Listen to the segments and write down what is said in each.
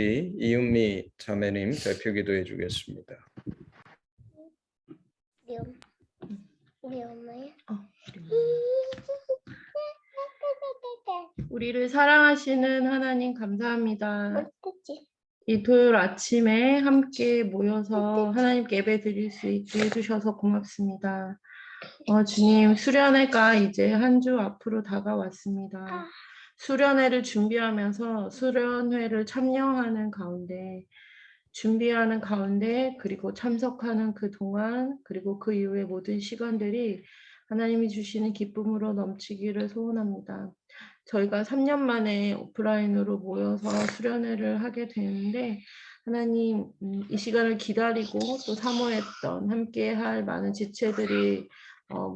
이은미 자매님 대표 기도해 주겠습니다. 우리 엄마야? 우리를 사랑하시는 하나님 감사합니다. 어떡지? 이 토요일 아침에 함께 모여서 하나님께 예배 드릴 수 있게 해주셔서 고맙습니다. 주님, 수련회가 이제 한 주 앞으로 다가왔습니다. 수련회를 준비하면서 수련회를 참여하는 가운데, 준비하는 가운데, 그리고 참석하는 그 동안, 그리고 그 이후의 모든 시간들이 하나님이 주시는 기쁨으로 넘치기를 소원합니다. 저희가 3년 만에 오프라인으로 모여서 수련회를 하게 되는데 하나님 이 시간을 기다리고 또 사모했던 함께 할 많은 지체들이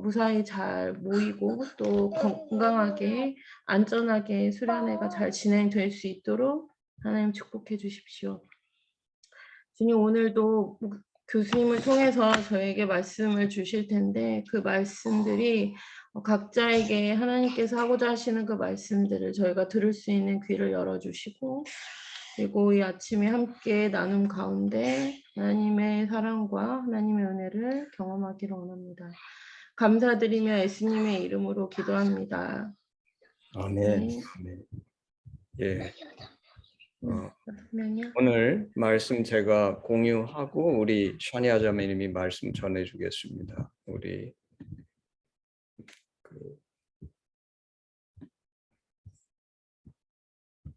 무사히 잘 모이고 또 건강하게 안전하게 수련회가 잘 진행될 수 있도록 하나님 축복해 주십시오. 주님, 오늘도 교수님을 통해서 저에게 말씀을 주실 텐데 그 말씀들이 각자에게 하나님께서 하고자 하시는 그 말씀들을 저희가 들을 수 있는 귀를 열어주시고, 그리고 이 아침에 함께 나눔 가운데 하나님의 사랑과 하나님의 은혜를 경험하기를 원합니다. 감사드리며 예수님의 이름으로 기도합니다. 아멘. 네. 아멘. 예. 잠시만요. 오늘 말씀 제가 공유하고 우리 샤니아 자매님이 말씀 전해주겠습니다.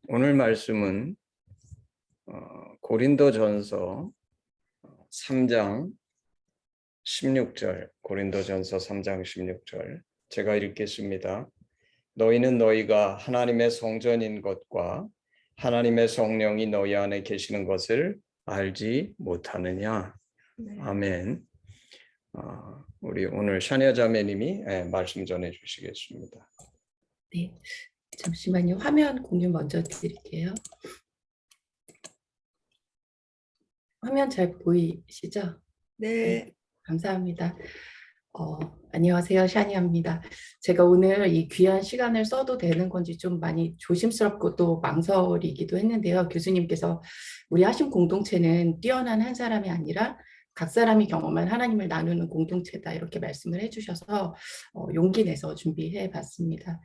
오늘 말씀은 고린도전서 3장 16절, 고린도전서 3장 16절 제가 읽겠습니다. 너희는 너희가 하나님의 성전인 것과 하나님의 성령이 너희 안에 계시는 것을 알지 못하느냐. 네. 아멘. 우리 오늘 샤니아 자매님이 말씀 전해 주시겠습니다. 네, 잠시만요. 화면 공유 먼저 드릴게요. 화면 잘 보이시죠? 네, 감사합니다. 안녕하세요, 샤니아입니다. 제가 오늘 이 귀한 시간을 써도 되는 건지 좀 많이 조심스럽고 또 망설이기도 했는데요. 교수님께서 우리 하심 공동체는 뛰어난 한 사람이 아니라 각 사람이 경험한 하나님을 나누는 공동체다 이렇게 말씀을 해주셔서 용기 내서 준비해 봤습니다.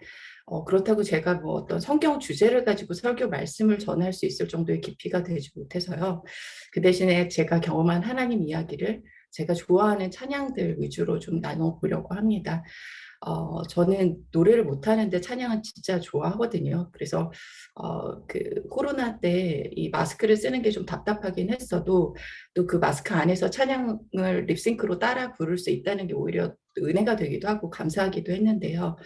그렇다고 제가 뭐 어떤 성경 주제를 가지고 설교 말씀을 전할 수 있을 정도의 깊이가 되지 못해서요. 그 대신에 제가 경험한 하나님 이야기를 제가 좋아하는 찬양들 위주로 좀 나눠보려고 합니다. 저는 노래를 못하는데 찬양은 진짜 좋아하거든요. 그래서 그 코로나 때 이 마스크를 쓰는 게 좀 답답하긴 했어도 또 그 마스크 안에서 찬양을 립싱크로 따라 부를 수 있다는 게 오히려 은혜가 되기도 하고 감사하기도 했는데요.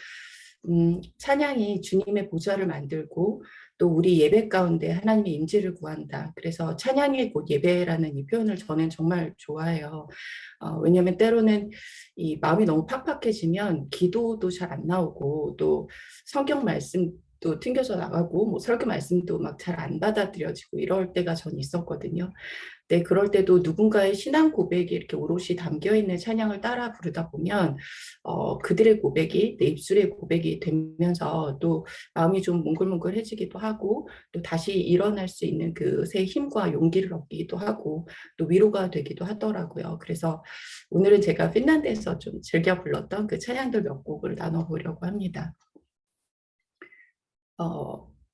찬양이 주님의 보좌를 만들고 또 우리 예배 가운데 하나님의 임재를 구한다. 그래서 찬양이 곧 예배라는 이 표현을 저는 정말 좋아해요. 왜냐하면 때로는 이 마음이 너무 팍팍해지면 기도도 잘 안 나오고 또 성경 말씀도 튕겨져 나가고 뭐 설교 말씀도 막 잘 안 받아들여지고 이럴 때가 전 있었거든요. 네, 그럴 때도 누군가의 신앙 고백이 이렇게 오롯이 담겨있는 찬양을 따라 부르다 보면 그들의 고백이 내 입술의 고백이 되면서 또 마음이 좀 몽글몽글해지기도 하고 또 다시 일어날 수 있는 그새 힘과 용기를 얻기도 하고 또 위로가 되기도 하더라고요. 그래서 오늘은 제가 핀란드에서 좀 즐겨 불렀던 그 찬양들 몇 곡을 나눠보려고 합니다.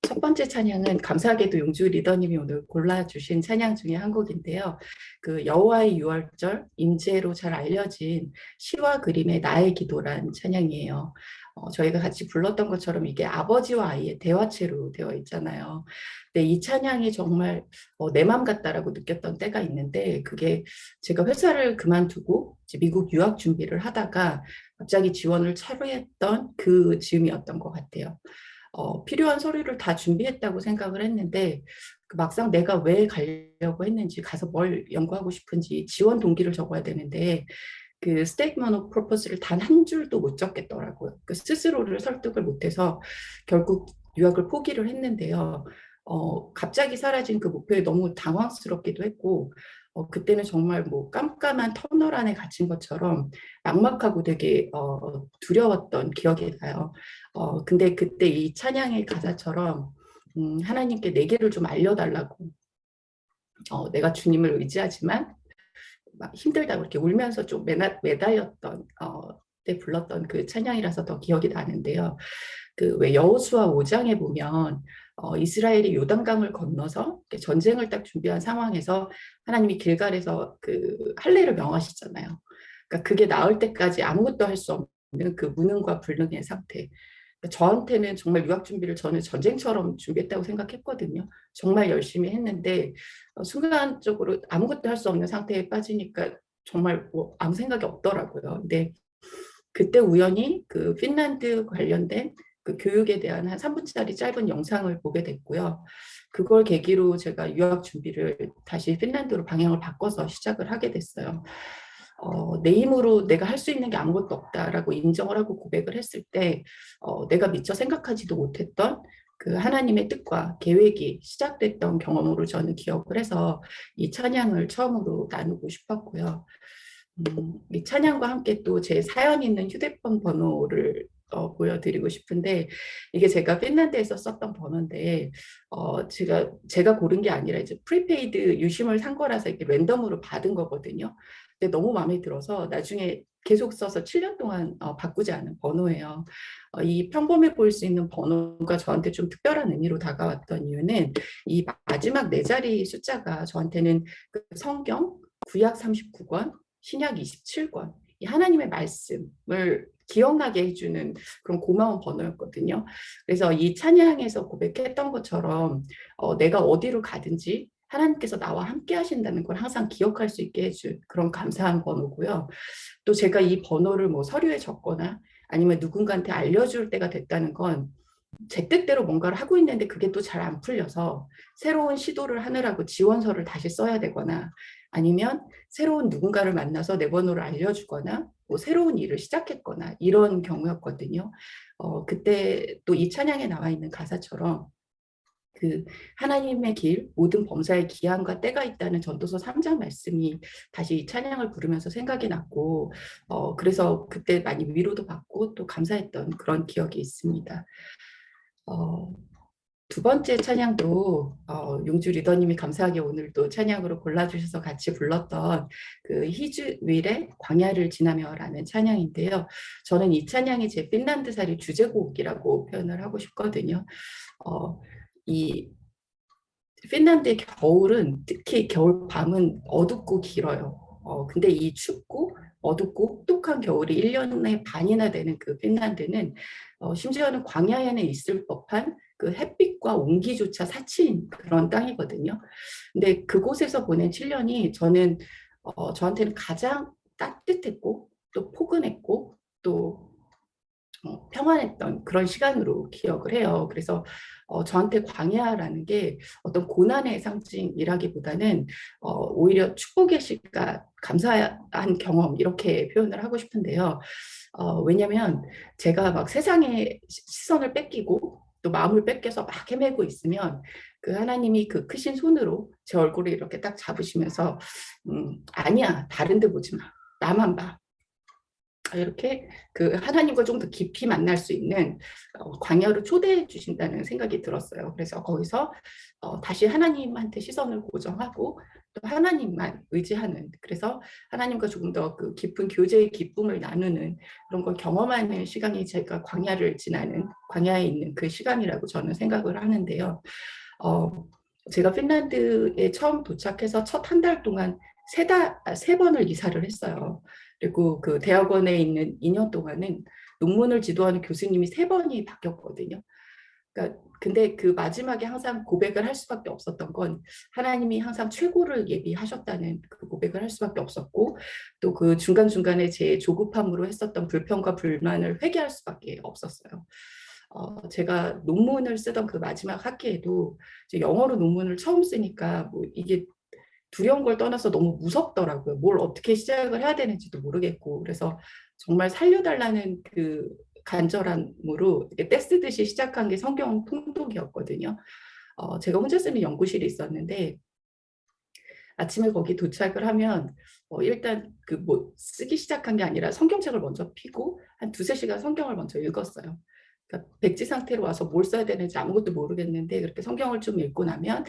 첫 번째 찬양은 감사하게도 용주 리더님이 오늘 골라주신 찬양 중에 한 곡인데요. 그 여호와의 유월절 임재로 잘 알려진 시와 그림의 나의 기도란 찬양이에요. 저희가 같이 불렀던 것처럼 이게 아버지와 아이의 대화체로 되어 있잖아요. 근데 이 찬양이 정말 내 맘 같다라고 느꼈던 때가 있는데 그게 제가 회사를 그만두고 이제 미국 유학 준비를 하다가 갑자기 지원을 철회했던 그 즈음이었던 것 같아요. 필요한 서류를 다 준비했다고 생각을 했는데 막상 내가 왜 가려고 했는지 가서 뭘 연구하고 싶은지 지원 동기를 적어야 되는데 그 statement of purpose를 단 한 줄도 못 적겠더라고요. 그 스스로를 설득을 못해서 결국 유학을 포기를 했는데요. 갑자기 사라진 그 목표에 너무 당황스럽기도 했고 그때는 정말 뭐 깜깜한 터널 안에 갇힌 것처럼 막막하고 되게 두려웠던 기억이 나요. 근데 그때 이 찬양의 가사처럼 하나님께 내 길을 좀 알려달라고 내가 주님을 의지하지만 막 힘들다고 이렇게 울면서 좀 매달렸던 때 불렀던 그 찬양이라서 더 기억이 나는데요. 그 왜 여호수아 5장에 보면 이스라엘이 요단강을 건너서 전쟁을 딱 준비한 상황에서 하나님이 길갈에서 그 할례를 명하시잖아요. 그러니까 그게 나을 때까지 아무것도 할 수 없는 그 무능과 불능의 상태. 그러니까 저한테는 정말 유학 준비를 저는 전쟁처럼 준비했다고 생각했거든요. 정말 열심히 했는데 순간적으로 아무것도 할 수 없는 상태에 빠지니까 정말 뭐 아무 생각이 없더라고요. 근데 그때 우연히 그 핀란드 관련된 그 교육에 대한 한 3분짜리 짧은 영상을 보게 됐고요. 그걸 계기로 제가 유학 준비를 다시 핀란드로 방향을 바꿔서 시작을 하게 됐어요. 내 힘으로 내가 할 수 있는 게 아무것도 없다라고 인정을 하고 고백을 했을 때 내가 미처 생각하지도 못했던 그 하나님의 뜻과 계획이 시작됐던 경험으로 저는 기억을 해서 이 찬양을 처음으로 나누고 싶었고요. 이 찬양과 함께 또 제 사연 있는 휴대폰 번호를 보여드리고 싶은데 이게 제가 핀란드에서 썼던 번호인데 제가 고른 게 아니라 이제 프리페이드 유심을 산 거라서 이렇게 랜덤으로 받은 거거든요. 근데 너무 마음에 들어서 나중에 계속 써서 7년 동안 바꾸지 않은 번호예요. 이 평범해 보일 수 있는 번호가 저한테 좀 특별한 의미로 다가왔던 이유는 이 마지막 네 자리 숫자가 저한테는 그 성경 구약 39권, 신약 27권, 이 하나님의 말씀을 기억나게 해주는 그런 고마운 번호였거든요. 그래서 이 찬양에서 고백했던 것처럼 내가 어디로 가든지 하나님께서 나와 함께 하신다는 걸 항상 기억할 수 있게 해준 그런 감사한 번호고요. 또 제가 이 번호를 뭐 서류에 적거나 아니면 누군가한테 알려줄 때가 됐다는 건 제 뜻대로 뭔가를 하고 있는데 그게 또 잘 안 풀려서 새로운 시도를 하느라고 지원서를 다시 써야 되거나 아니면 새로운 누군가를 만나서 내 번호를 알려주거나 뭐 새로운 일을 시작했거나 이런 경우였거든요. 그때 또 이 찬양에 나와 있는 가사처럼 그 하나님의 길 모든 범사에 기한과 때가 있다는 전도서 3장 말씀이 다시 이 찬양을 부르면서 생각이 났고 그래서 그때 많이 위로도 받고 또 감사했던 그런 기억이 있습니다. 두 번째 찬양도 용주 리더님이 감사하게 오늘 또 찬양으로 골라주셔서 같이 불렀던 그 히즈윌의 광야를 지나며라는 찬양인데요. 저는 이 찬양이 제 핀란드살이 주제곡이라고 표현을 하고 싶거든요. 이 핀란드의 겨울은 특히 겨울 밤은 어둡고 길어요. 근데 이 춥고 어둡고 혹독한 겨울이 1년에 반이나 되는 그 핀란드는 심지어는 광야에는 있을 법한 그 햇빛과 온기조차 사치인 그런 땅이거든요. 근데 그곳에서 보낸 7년이 저한테는 가장 따뜻했고 또 포근했고 또 평안했던 그런 시간으로 기억을 해요. 그래서 저한테 광야라는 게 어떤 고난의 상징이라기보다는 오히려 축복의 시간, 감사한 경험 이렇게 표현을 하고 싶은데요. 왜냐하면 제가 막 세상의 시선을 뺏기고 또 마음을 뺏겨서 막 헤매고 있으면 그 하나님이 그 크신 손으로 제 얼굴을 이렇게 딱 잡으시면서 아니야, 다른 데 보지 마. 나만 봐. 이렇게 그 하나님과 좀 더 깊이 만날 수 있는 광야로 초대해 주신다는 생각이 들었어요. 그래서 거기서 다시 하나님한테 시선을 고정하고 또 하나님만 의지하는, 그래서 하나님과 조금 더 그 깊은 교제의 기쁨을 나누는 그런 걸 경험하는 시간이 제가 광야를 지나는, 광야에 있는 그 시간이라고 저는 생각을 하는데요. 제가 핀란드에 처음 도착해서 첫 한 달 동안 세 번을 이사를 했어요. 그리고 그 대학원에 있는 2년 동안은 논문을 지도하는 교수님이 3번이 바뀌었거든요. 그러니까 근데 그 마지막에 항상 고백을 할 수밖에 없었던 건 하나님이 항상 최고를 예비하셨다는 그 고백을 할 수밖에 없었고, 또 그 중간중간에 제 조급함으로 했었던 불평과 불만을 회개할 수밖에 없었어요. 제가 논문을 쓰던 그 마지막 학기에도 이제 영어로 논문을 처음 쓰니까 뭐 이게 두려운 걸 떠나서 너무 무섭더라고요. 뭘 어떻게 시작을 해야 되는지도 모르겠고, 그래서 정말 살려달라는 그 간절함으로 떼쓰듯이 시작한 게 성경 통독이었거든요. 제가 혼자 쓰는 연구실이 있었는데 아침에 거기 도착을 하면 일단 그 뭐 쓰기 시작한 게 아니라 성경책을 먼저 피고 한 2~3시간 성경을 먼저 읽었어요. 그러니까 백지 상태로 와서 뭘 써야 되는지 아무것도 모르겠는데 그렇게 성경을 좀 읽고 나면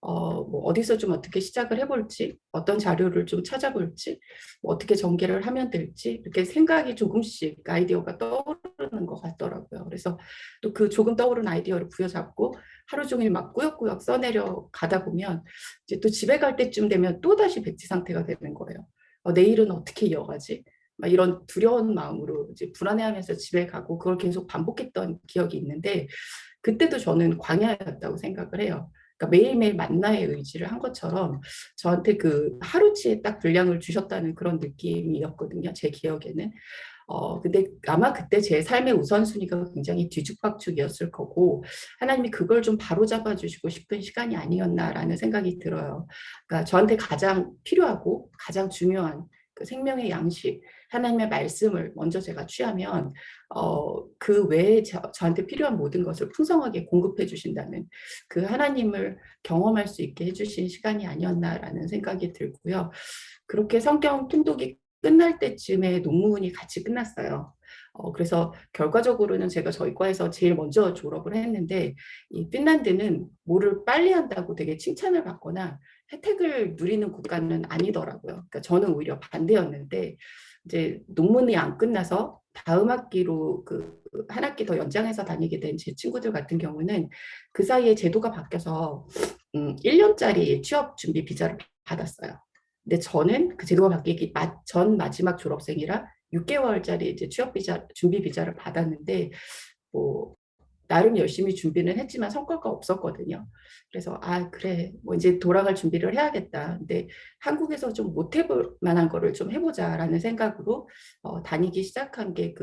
뭐 어디서 좀 어떻게 시작을 해볼지, 어떤 자료를 좀 찾아볼지, 뭐 어떻게 전개를 하면 될지 이렇게 생각이 조금씩 아이디어가 떠오르는 것 같더라고요. 그래서 또 그 조금 떠오른 아이디어를 부여잡고 하루 종일 막 꾸역꾸역 써내려 가다 보면 이제 또 집에 갈 때쯤 되면 또 다시 백지 상태가 되는 거예요. 내일은 어떻게 이어가지? 막 이런 두려운 마음으로 이제 불안해하면서 집에 가고 그걸 계속 반복했던 기억이 있는데 그때도 저는 광야였다고 생각을 해요. 그러니까 매일매일 만나의 의지를 한 것처럼 저한테 그 하루치에 딱 분량을 주셨다는 그런 느낌이었거든요. 제 기억에는. 근데 아마 그때 제 삶의 우선순위가 굉장히 뒤죽박죽이었을 거고 하나님이 그걸 좀 바로잡아 주시고 싶은 시간이 아니었나라는 생각이 들어요. 그러니까 저한테 가장 필요하고 가장 중요한 그 생명의 양식, 하나님의 말씀을 먼저 제가 취하면 그 외에 저한테 필요한 모든 것을 풍성하게 공급해 주신다는 그 하나님을 경험할 수 있게 해주신 시간이 아니었나라는 생각이 들고요. 그렇게 성경 통독이 끝날 때쯤에 논문이 같이 끝났어요. 그래서 결과적으로는 제가 저희 과에서 제일 먼저 졸업을 했는데 이 핀란드는 뭐를 빨리 한다고 되게 칭찬을 받거나 혜택을 누리는 국가는 아니더라고요. 그러니까 저는 오히려 반대였는데 이제 논문이 안 끝나서 다음 학기로 그 한 학기 더 연장해서 다니게 된 제 친구들 같은 경우는 그 사이에 제도가 바뀌어서 1년짜리 취업 준비 비자를 받았어요. 근데 저는 그 제도가 바뀌기 전 마지막 졸업생이라 6개월짜리 이제 취업 비자 준비 비자를 받았는데 뭐 나름 열심히 준비는 했지만 성과가 없었거든요. 그래서 그래 뭐 이제 돌아갈 준비를 해야겠다. 근데 한국에서 좀 못 해볼 만한 거를 좀 해보자라는 생각으로 다니기 시작한 게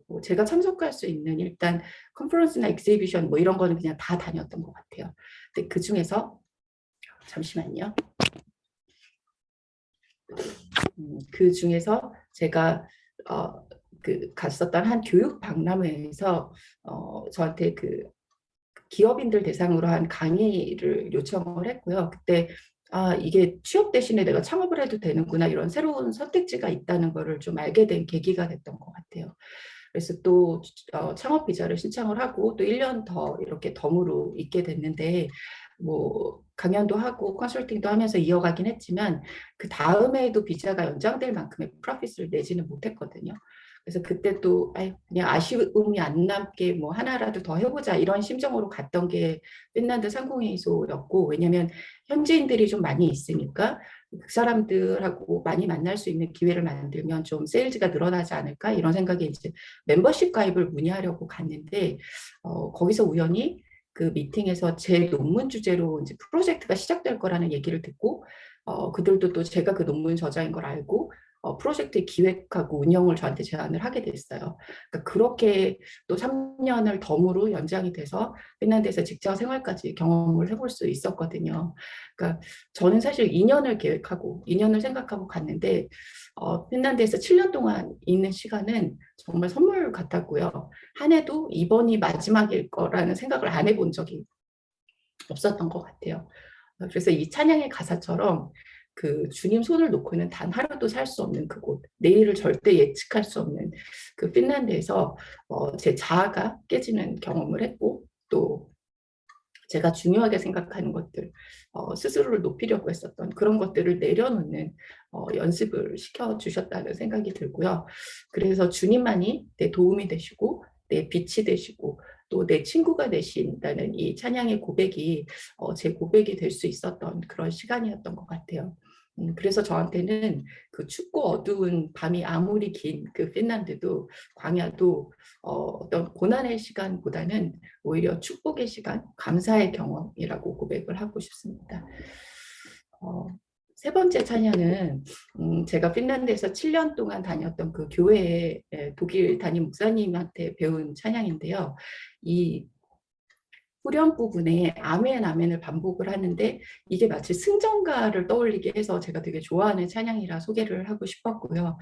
뭐 제가 참석할 수 있는 일단 컨퍼런스나 엑시비션 뭐 이런 거는 그냥 다 다녔던 것 같아요. 근데 그 중에서 잠시만요. 그 중에서 제가 갔었던 한 교육 박람회에서 저한테 그 기업인들 대상으로 한 강의를 요청을 했고요. 그때 이게 취업 대신에 내가 창업을 해도 되는구나 이런 새로운 선택지가 있다는 거를 좀 알게 된 계기가 됐던 것 같아요. 그래서 또 창업 비자를 신청을 하고 또 1년 더 이렇게 덤으로 있게 됐는데 뭐 강연도 하고 컨설팅도 하면서 이어가긴 했지만 그 다음에도 비자가 연장될 만큼의 프로핏을 내지는 못했거든요. 그래서 그때 또 그냥 아쉬움이 안 남게 뭐 하나라도 더 해보자 이런 심정으로 갔던 게 핀란드 상공회의소였고 왜냐하면 현지인들이 좀 많이 있으니까 그 사람들하고 많이 만날 수 있는 기회를 만들면 좀 세일즈가 늘어나지 않을까 이런 생각에 이제 멤버십 가입을 문의하려고 갔는데 거기서 우연히 그 미팅에서 제 논문 주제로 이제 프로젝트가 시작될 거라는 얘기를 듣고 그들도 또 제가 그 논문 저자인 걸 알고 프로젝트 기획하고 운영을 저한테 제안을 하게 됐어요. 그러니까 그렇게 또 3년을 덤으로 연장이 돼서 핀란드에서 직장 생활까지 경험을 해볼 수 있었거든요. 그러니까 저는 사실 2년을 계획하고 2년을 생각하고 갔는데 핀란드에서 7년 동안 있는 시간은 정말 선물 같았고요. 한 해도 이번이 마지막일 거라는 생각을 안 해본 적이 없었던 것 같아요. 그래서 이 찬양의 가사처럼 그 주님 손을 놓고는 단 하루도 살 수 없는 그곳, 내일을 절대 예측할 수 없는 그 핀란드에서 제 자아가 깨지는 경험을 했고 또 제가 중요하게 생각하는 것들, 스스로를 높이려고 했었던 그런 것들을 내려놓는 연습을 시켜주셨다는 생각이 들고요. 그래서 주님만이 내 도움이 되시고 내 빛이 되시고 또 내 친구가 되신다는 이 찬양의 고백이 제 고백이 될 수 있었던 그런 시간이었던 것 같아요. 그래서 저한테는 그 춥고 어두운 밤이 아무리 긴 그 핀란드도 광야도 어떤 고난의 시간보다는 오히려 축복의 시간, 감사의 경험이라고 고백을 하고 싶습니다. 세 번째 찬양은 제가 핀란드에서 7년 동안 다녔던 그 교회의 독일 담임 목사님한테 배운 찬양인데요. 이 후렴 부분에 아멘 아멘을 반복을 하는데 이게 마치 승전가를 떠올리게 해서 제가 되게 좋아하는 찬양이라 소개를 하고 싶었고요.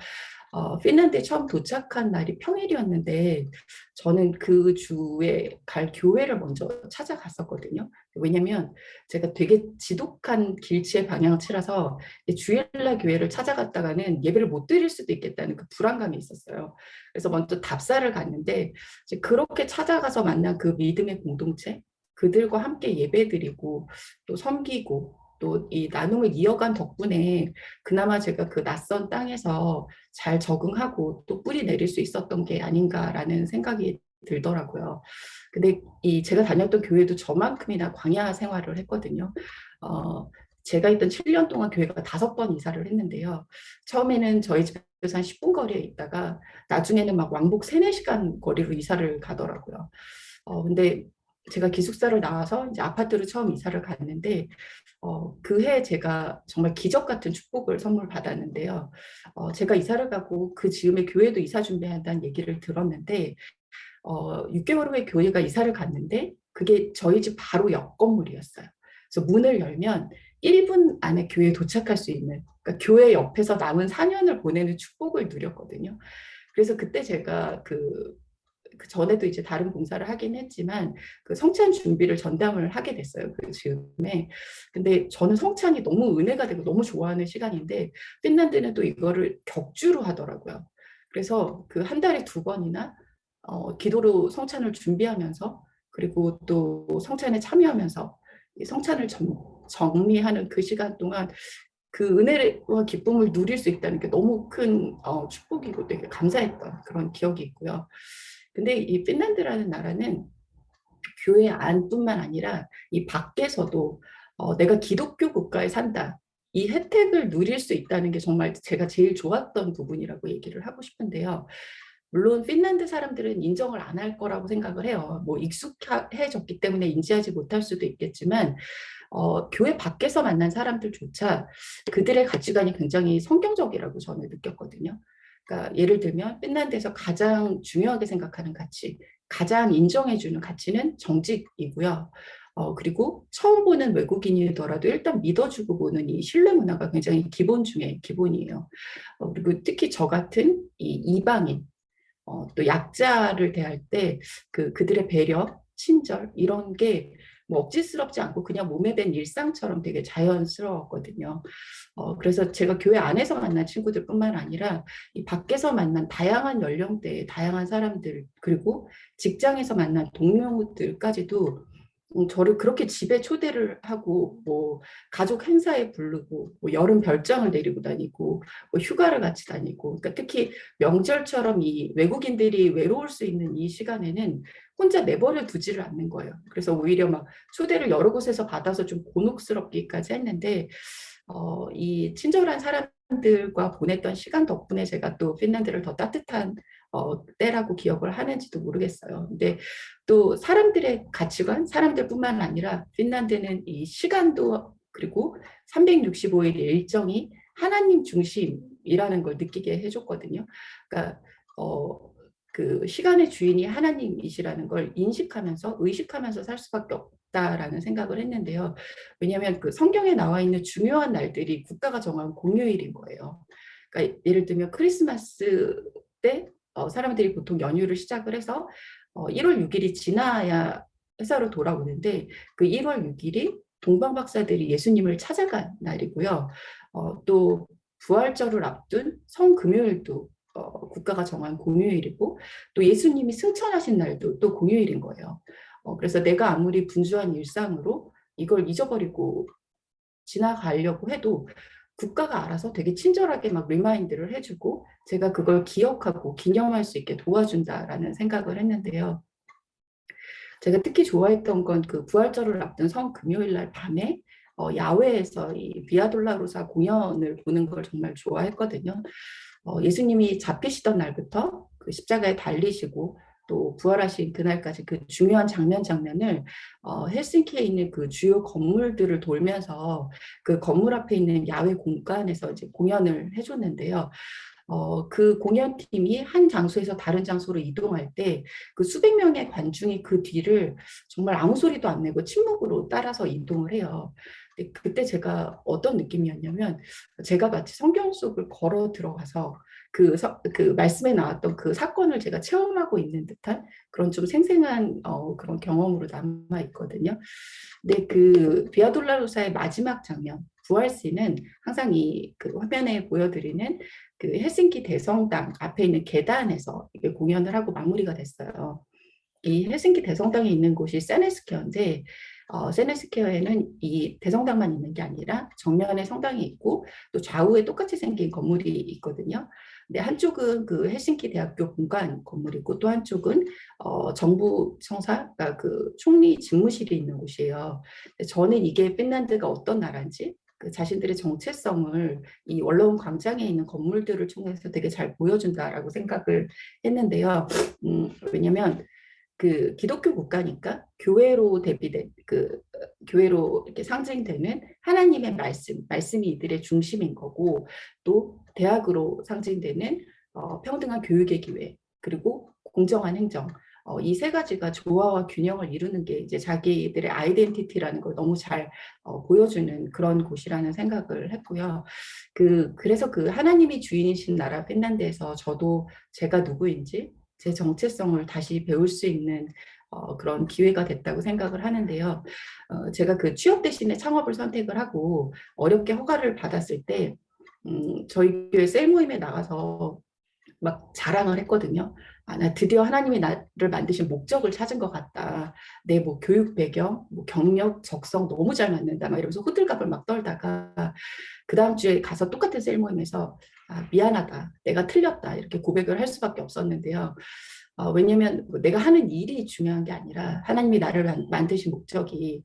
핀란드에 처음 도착한 날이 평일이었는데 저는 그 주에 갈 교회를 먼저 찾아갔었거든요. 왜냐면 제가 되게 지독한 길치의 방향치라서 주일날 교회를 찾아갔다가는 예배를 못 드릴 수도 있겠다는 그 불안감이 있었어요. 그래서 먼저 답사를 갔는데 이제 그렇게 찾아가서 만난 그 믿음의 공동체, 그들과 함께 예배드리고 또 섬기고 또 이 나눔을 이어간 덕분에 그나마 제가 그 낯선 땅에서 잘 적응하고 또 뿌리 내릴 수 있었던 게 아닌가라는 생각이 들더라고요. 근데 이 제가 다녔던 교회도 저만큼이나 광야 생활을 했거든요. 제가 있던 7년 동안 교회가 5번 이사를 했는데요. 처음에는 저희 집에서 한 10분 거리에 있다가 나중에는 막 왕복 3, 4시간 거리로 이사를 가더라고요. 근데 제가 기숙사를 나와서 이제 아파트로 처음 이사를 갔는데 그 해 제가 정말 기적 같은 축복을 선물 받았는데요. 제가 이사를 가고 그 즈음에 교회도 이사 준비한다는 얘기를 들었는데 6개월 후에 교회가 이사를 갔는데 그게 저희 집 바로 옆 건물이었어요. 그래서 문을 열면 1분 안에 교회에 도착할 수 있는, 그러니까 교회 옆에서 남은 4년을 보내는 축복을 누렸거든요. 그래서 그때 제가 그 전에도 이제 다른 봉사를 하긴 했지만 그 성찬 준비를 전담을 하게 됐어요. 그 즈음에. 근데 저는 성찬이 너무 은혜가 되고 너무 좋아하는 시간인데 핀란드는 또 이거를 격주로 하더라고요. 그래서 그 한 달에 2번이나 기도로 성찬을 준비하면서 그리고 또 성찬에 참여하면서 이 성찬을 정리하는 그 시간 동안 그 은혜와 기쁨을 누릴 수 있다는 게 너무 큰 축복이고 되게 감사했던 그런 기억이 있고요. 근데 이 핀란드라는 나라는 교회 안뿐만 아니라 이 밖에서도 내가 기독교 국가에 산다. 이 혜택을 누릴 수 있다는 게 정말 제가 제일 좋았던 부분이라고 얘기를 하고 싶은데요. 물론 핀란드 사람들은 인정을 안 할 거라고 생각을 해요. 뭐 익숙해졌기 때문에 인지하지 못할 수도 있겠지만 교회 밖에서 만난 사람들조차 그들의 가치관이 굉장히 성경적이라고 저는 느꼈거든요. 그러니까 예를 들면 핀란드에서 가장 중요하게 생각하는 가치, 가장 인정해주는 가치는 정직이고요. 그리고 처음 보는 외국인이더라도 일단 믿어주고 보는 이 신뢰 문화가 굉장히 기본 중에 기본이에요. 그리고 특히 저 같은 이 이방인, 또 약자를 대할 때 그들의 배려, 친절 이런 게 뭐 억지스럽지 않고 그냥 몸에 밴 일상처럼 되게 자연스러웠거든요. 그래서 제가 교회 안에서 만난 친구들뿐만 아니라 이 밖에서 만난 다양한 연령대의 다양한 사람들 그리고 직장에서 만난 동료들까지도 저를 그렇게 집에 초대를 하고 뭐 가족 행사에 부르고 뭐 여름 별장을 내리고 다니고 뭐 휴가를 같이 다니고 그러니까 특히 명절처럼 이 외국인들이 외로울 수 있는 이 시간에는 혼자 내버려 두지를 않는 거예요. 그래서 오히려 막 초대를 여러 곳에서 받아서 좀 곤혹스럽기까지 했는데 이 친절한 사람들과 보냈던 시간 덕분에 제가 또 핀란드를 더 따뜻한 때라고 기억을 하는지도 모르겠어요. 근데 또 사람들의 가치관, 사람들뿐만 아니라 핀란드는 이 시간도 그리고 365일 일정이 하나님 중심이라는 걸 느끼게 해줬거든요. 그러니까 그 시간의 주인이 하나님이시라는 걸 인식하면서 의식하면서 살 수밖에 없다라는 생각을 했는데요. 왜냐하면 그 성경에 나와 있는 중요한 날들이 국가가 정한 공휴일인 거예요. 그러니까 예를 들면 크리스마스 때 사람들이 보통 연휴를 시작을 해서 1월 6일이 지나야 회사로 돌아오는데 그 1월 6일이 동방박사들이 예수님을 찾아간 날이고요. 또 부활절을 앞둔 성금요일도 국가가 정한 공휴일이고 또 예수님이 승천하신 날도 또 공휴일인 거예요. 그래서 내가 아무리 분주한 일상으로 이걸 잊어버리고 지나가려고 해도 국가가 알아서 되게 친절하게 막 리마인드를 해주고 제가 그걸 기억하고 기념할 수 있게 도와준다라는 생각을 했는데요. 제가 특히 좋아했던 건 그 부활절을 앞둔 성금요일 날 밤에 야외에서 이 비아돌라로사 공연을 보는 걸 정말 좋아했거든요. 예수님이 잡히시던 날부터 그 십자가에 달리시고 또 부활하신 그날까지 그 중요한 장면을 헬싱키에 있는 그 주요 건물들을 돌면서 그 건물 앞에 있는 야외 공간에서 이제 공연을 해줬는데요. 그 공연팀이 한 장소에서 다른 장소로 이동할 때 그 수백 명의 관중이 그 뒤를 정말 아무 소리도 안 내고 침묵으로 따라서 이동을 해요. 근데 그때 제가 어떤 느낌이었냐면 제가 마치 성경 속을 걸어 들어가서 그 말씀에 나왔던 그 사건을 제가 체험하고 있는 듯한 그런 좀 생생한 그런 경험으로 남아 있거든요. 근데 그 비아돌라로사의 마지막 장면 부활씬은 항상 이 그 화면에 보여드리는 그 헬싱키 대성당 앞에 있는 계단에서 이게 공연을 하고 마무리가 됐어요. 이 헬싱키 대성당에 있는 곳이 세네스케어인데 세네스케어에는 이 대성당만 있는 게 아니라 정면에 성당이 있고 또 좌우에 똑같이 생긴 건물이 있거든요. 근데 한쪽은 그 헬싱키 대학교 본관 건물이고 또 한쪽은 정부 청사, 그러니까 그 총리 집무실이 있는 곳이에요. 저는 이게 핀란드가 어떤 나라인지 그 자신들의 정체성을 이 원로원 광장에 있는 건물들을 통해서 되게 잘 보여준다라고 생각을 했는데요. 왜냐면 그 기독교 국가니까 교회로 대비된 교회로 이렇게 상징되는 하나님의 말씀이 이들의 중심인 거고 또 대학으로 상징되는 평등한 교육의 기회 그리고 공정한 행정 이 세 가지가 조화와 균형을 이루는 게 이제 자기들의 아이덴티티라는 걸 너무 잘 보여주는 그런 곳이라는 생각을 했고요. 그래서 그 하나님이 주인이신 나라 핀란드에서 저도 제가 누구인지 제 정체성을 다시 배울 수 있는 그런 기회가 됐다고 생각을 하는데요. 제가 그 취업 대신에 창업을 선택을 하고 어렵게 허가를 받았을 때 저희 교회 셀 모임에 나가서 막 자랑을 했거든요. 나 드디어 하나님이 나를 만드신 목적을 찾은 것 같다. 내 뭐 교육 배경, 뭐 경력, 적성 너무 잘 맞는다. 막 이러면서 호들갑을 막 떨다가 그 다음 주에 가서 똑같은 셀 모임에서 미안하다. 내가 틀렸다. 이렇게 고백을 할 수밖에 없었는데요. 왜냐면 내가 하는 일이 중요한 게 아니라 하나님이 나를 만드신 목적이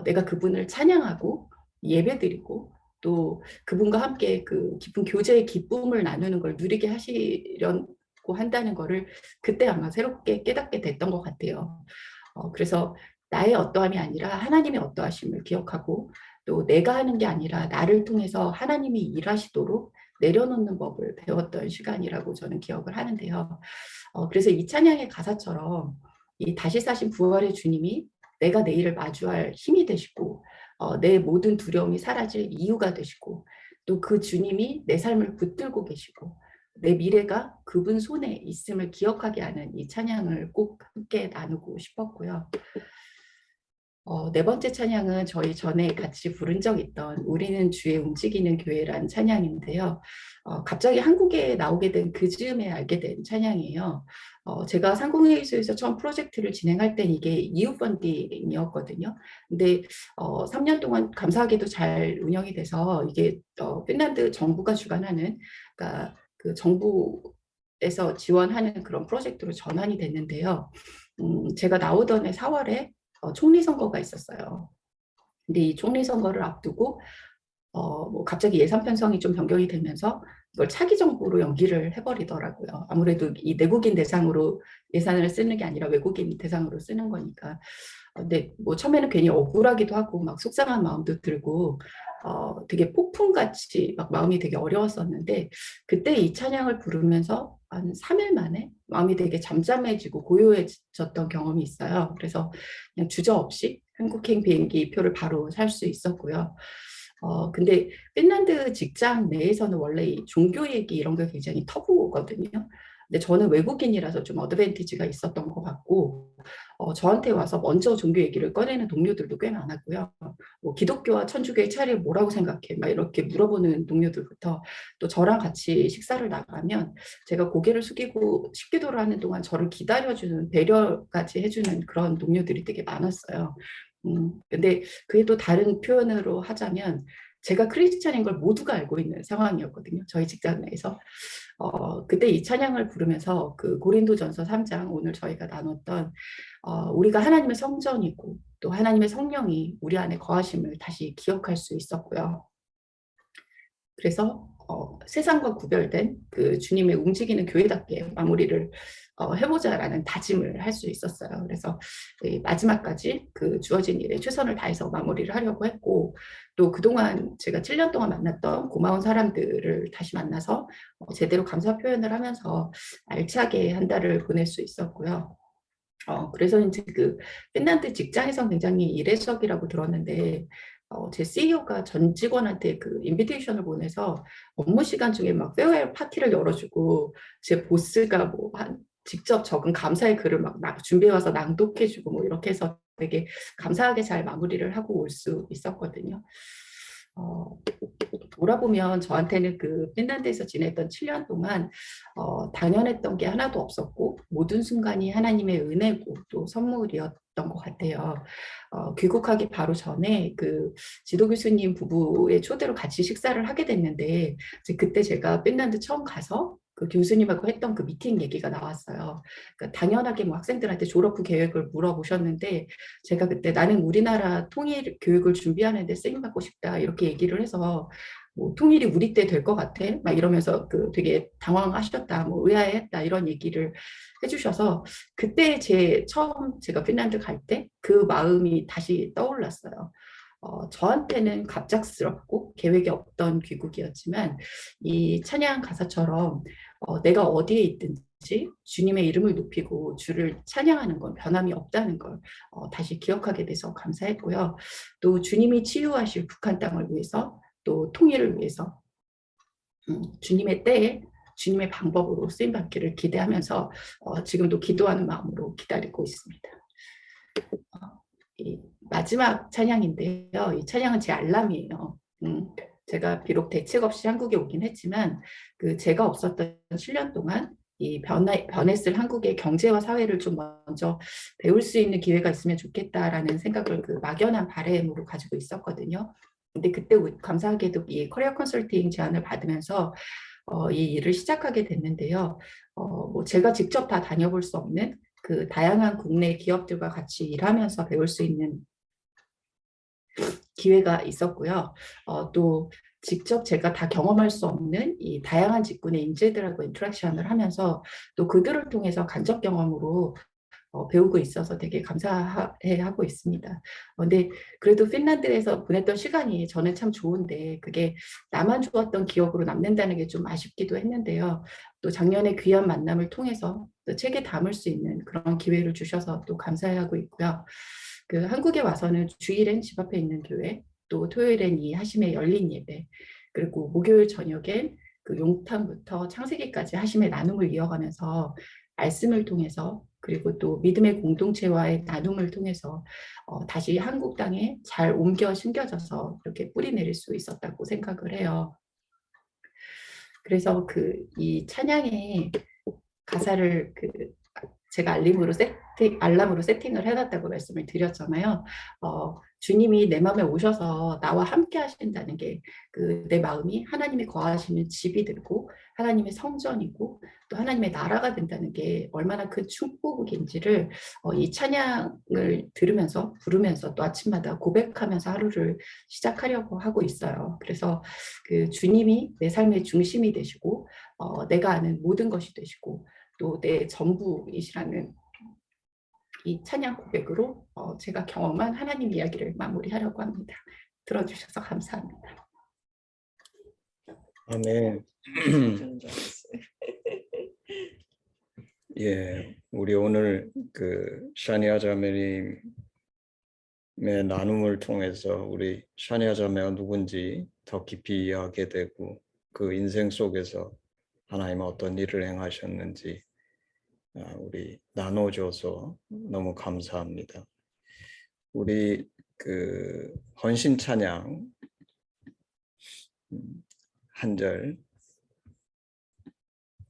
내가 그분을 찬양하고 예배드리고 또 그분과 함께 그 깊은 교제의 기쁨을 나누는 걸 누리게 하시려고 한다는 거를 그때 아마 새롭게 깨닫게 됐던 것 같아요. 그래서 나의 어떠함이 아니라 하나님의 어떠하심을 기억하고 또 내가 하는 게 아니라 나를 통해서 하나님이 일하시도록 내려놓는 법을 배웠던 시간이라고 저는 기억을 하는데요. 그래서 이 찬양의 가사처럼 이 다시 사신 부활의 주님이 내가 내일을 마주할 힘이 되시고 내 모든 두려움이 사라질 이유가 되시고 또 그 주님이 내 삶을 붙들고 계시고 내 미래가 그분 손에 있음을 기억하게 하는 이 찬양을 꼭 함께 나누고 싶었고요. 네 번째 찬양은 저희 전에 같이 부른 적 있던 우리는 주의 움직이는 교회란 찬양인데요. 갑자기 한국에 나오게 된 그 즈음에 알게 된 찬양이에요. 제가 상공회의소에서 처음 프로젝트를 진행할 땐 이게 EU 펀딩이었거든요. 근데 3년 동안 감사하게도 잘 운영이 돼서 이게 핀란드 정부가 주관하는 그러니까 그 정부에서 지원하는 그런 프로젝트로 전환이 됐는데요. 제가 나오던 해 4월에 총리 선거가 있었어요. 근데 이 총리 선거를 앞두고 뭐 갑자기 예산 편성이 좀 변경이 되면서 이걸 차기 정부로 연기를 해버리더라고요. 아무래도 이 내국인 대상으로 예산을 쓰는 게 아니라 외국인 대상으로 쓰는 거니까. 근데 뭐 처음에는 괜히 억울하기도 하고 막 속상한 마음도 들고 되게 폭풍같이 막 마음이 되게 어려웠었는데 그때 이 찬양을 부르면서 한 3일 만에 마음이 되게 잠잠해지고 고요해졌던 경험이 있어요. 그래서 그냥 주저없이 한국행 비행기 표를 바로 살 수 있었고요. 근데 핀란드 직장 내에서는 원래 이 종교 얘기 이런 게 굉장히 터부거든요. 근데 저는 외국인이라서 좀 어드밴티지가 있었던 것 같고 저한테 와서 먼저 종교 얘기를 꺼내는 동료들도 꽤 많았고요. 뭐 기독교와 천주교의 차이를 뭐라고 생각해? 막 이렇게 물어보는 동료들부터 또 저랑 같이 식사를 나가면 제가 고개를 숙이고 식기도를 하는 동안 저를 기다려주는 배려까지 해주는 그런 동료들이 되게 많았어요. 근데 그게 또 다른 표현으로 하자면 제가 크리스찬인 걸 모두가 알고 있는 상황이었거든요. 저희 직장 내에서. 그때 이 찬양을 부르면서 그 고린도전서 3장 오늘 저희가 나눴던 우리가 하나님의 성전이고 또 하나님의 성령이 우리 안에 거하심을 다시 기억할 수 있었고요. 그래서 세상과 구별된 그 주님의 움직이는 교회답게 마무리를 해보자라는 다짐을 할 수 있었어요. 그래서 마지막까지 그 주어진 일에 최선을 다해서 마무리를 하려고 했고 또 그동안 제가 7년 동안 만났던 고마운 사람들을 다시 만나서 제대로 감사 표현을 하면서 알차게 한 달을 보낼 수 있었고요. 그래서 이제 그 핀란드 직장에서 굉장히 이례적이라고 들었는데 제 CEO가 전 직원한테 그 인비테이션을 보내서 업무 시간 중에 막 페어웰 파티를 열어주고 제 보스가 뭐 직접 적은 감사의 글을 막 준비해 와서 낭독해주고 뭐 이렇게 해서 되게 감사하게 잘 마무리를 하고 올 수 있었거든요. 돌아보면 저한테는 그 핀란드에서 지냈던 7년 동안 당연했던 게 하나도 없었고 모든 순간이 하나님의 은혜고 또 선물이었던 것 같아요. 귀국하기 바로 전에 그 지도 교수님 부부의 초대로 같이 식사를 하게 됐는데 이제 그때 제가 핀란드 처음 가서 그 교수님하고 했던 그 미팅 얘기가 나왔어요. 그러니까 당연하게 뭐 학생들한테 졸업 후 계획을 물어보셨는데 제가 그때 나는 우리나라 통일 교육을 준비하는데 쓰임 받고 싶다 이렇게 얘기를 해서 뭐 통일이 우리 때 될 것 같아 막 이러면서 그 되게 당황하셨다 뭐 의아해했다 이런 얘기를 해주셔서 그때 처음 제가 핀란드 갈 때 그 마음이 다시 떠올랐어요. 저한테는 갑작스럽고 계획이 없던 귀국이었지만 이 찬양 가사처럼 내가 어디에 있든지 주님의 이름을 높이고 주를 찬양하는 건 변함이 없다는 걸 다시 기억하게 돼서 감사했고요. 또 주님이 치유하실 북한 땅을 위해서 또 통일을 위해서 주님의 때에 주님의 방법으로 쓰임받기를 기대하면서 지금도 기도하는 마음으로 기다리고 있습니다. 이 마지막 찬양인데요. 이 찬양은 제 알람이에요. 제가 비록 대책 없이 한국에 오긴 했지만 그 제가 없었던 7년 동안 이 변했을 한국의 경제와 사회를 좀 먼저 배울 수 있는 기회가 있으면 좋겠다라는 생각을 그 막연한 바람으로 가지고 있었거든요. 근데 그때 감사하게도 이 커리어 컨설팅 제안을 받으면서 이 일을 시작하게 됐는데요. 뭐 제가 직접 다 다녀볼 수 없는 그 다양한 국내 기업들과 같이 일하면서 배울 수 있는 기회가 있었고요. 또 직접 제가 다 경험할 수 없는 이 다양한 직군의 인재들하고 인터랙션을 하면서 또 그들을 통해서 간접 경험으로 배우고 있어서 되게 감사해하고 있습니다. 근데 그래도 핀란드에서 보냈던 시간이 저는 참 좋은데 그게 나만 좋았던 기억으로 남는다는 게 좀 아쉽기도 했는데요. 또 작년에 귀한 만남을 통해서 또 책에 담을 수 있는 그런 기회를 주셔서 또 감사해하고 있고요. 그 한국에 와서는 주일엔 집 앞에 있는 교회, 또 토요일엔 이 하심의 열린 예배, 그리고 목요일 저녁엔 그 용탕부터 창세기까지 하심의 나눔을 이어가면서 말씀을 통해서 그리고 또 믿음의 공동체와의 나눔을 통해서 다시 한국 땅에 잘 옮겨 심겨져서 이렇게 뿌리 내릴 수 있었다고 생각을 해요. 그래서 그 이 찬양의 가사를 제가 알람으로 세팅을 해놨다고 말씀을 드렸잖아요. 주님이 내 마음에 오셔서 나와 함께 하신다는 게 내 마음이 하나님이 거하시는 집이 되고 하나님의 성전이고 또 하나님의 나라가 된다는 게 얼마나 큰 축복인지를 이 찬양을 들으면서 부르면서 또 아침마다 고백하면서 하루를 시작하려고 하고 있어요. 그래서 그 주님이 내 삶의 중심이 되시고 내가 아는 모든 것이 되시고 또 내 전부이시라는 이 찬양 고백으로 제가 경험한 하나님 이야기를 마무리하려고 합니다. 들어주셔서 감사합니다. 아멘. 예, 우리 오늘 그 샤니아 자매님의 나눔을 통해서 우리 샤니아 자매가 누군지 더 깊이 이해하게 되고 그 인생 속에서 하나님은 어떤 일을 행하셨는지 우리 나눠줘서 너무 감사합니다. 우리 그 헌신 찬양 한 절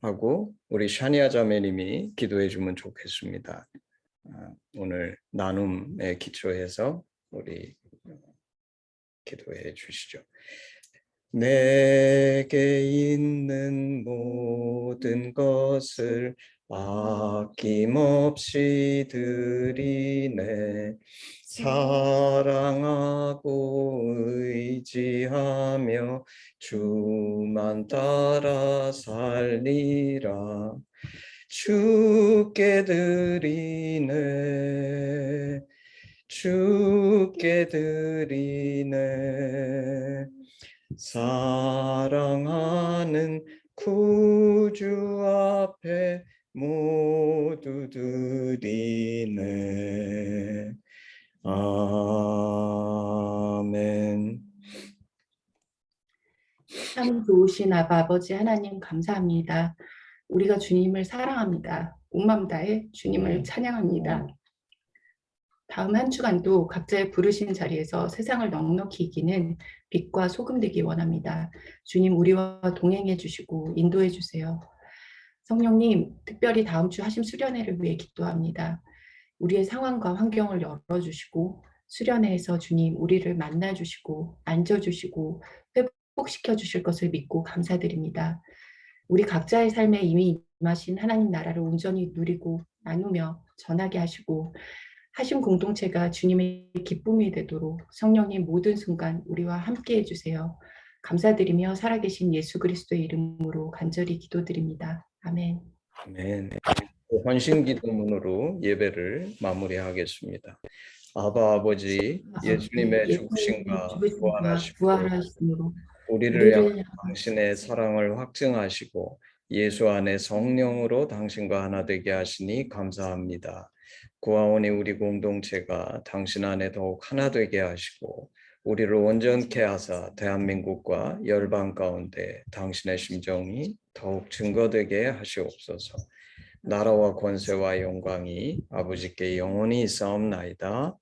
하고 우리 샤니아 자매님이 기도해 주면 좋겠습니다. 오늘 나눔에 기초해서 우리 기도해 주시죠. 내게 있는 모든 것을 아낌없이 드리네. 사랑하고 의지하며 주만 따라 살리라. 주께 드리네. 주께 드리네. 사랑하는 구주 앞에 모두 드리네. 아멘. 참 좋으신 아버지 하나님 감사합니다. 우리가 주님을 사랑합니다. 온 마음 다해 주님을 찬양합니다. 다음 한 주간도 각자의 부르신 자리에서 세상을 넉넉히 이기는 빛과 소금 되기 원합니다. 주님 우리와 동행해 주시고 인도해 주세요. 성령님, 특별히 다음 주 하심 수련회를 위해 기도합니다. 우리의 상황과 환경을 열어주시고 수련회에서 주님 우리를 만나주시고 앉아주시고 회복시켜 주실 것을 믿고 감사드립니다. 우리 각자의 삶에 이미 임하신 하나님 나라를 온전히 누리고 나누며 전하게 하시고 하심 공동체가 주님의 기쁨이 되도록 성령님 모든 순간 우리와 함께 해주세요. 감사드리며 살아계신 예수 그리스도의 이름으로 간절히 기도드립니다. 아멘. 아멘. 헌신 기도문으로 예배를 마무리하겠습니다. 아바 아버지, 예수님의 죽으심과 부활하심으로 부활하심으로 우리를 향한 우리를 당신의 사랑을 확증하시고 예수 안에 성령으로 당신과 하나 되게 하시니 감사합니다. 구하오니 우리 공동체가 당신 안에 더욱 하나 되게 하시고 우리를 온전케 하사 대한민국과 열방 가운데 당신의 심정이 더욱 증거되게 하시옵소서. 나라와 권세와 영광이 아버지께 영원히 있사옵나이다.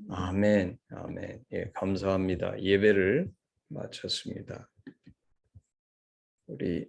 아멘. 아멘. 예, 감사합니다. 예배를 마쳤습니다. 우리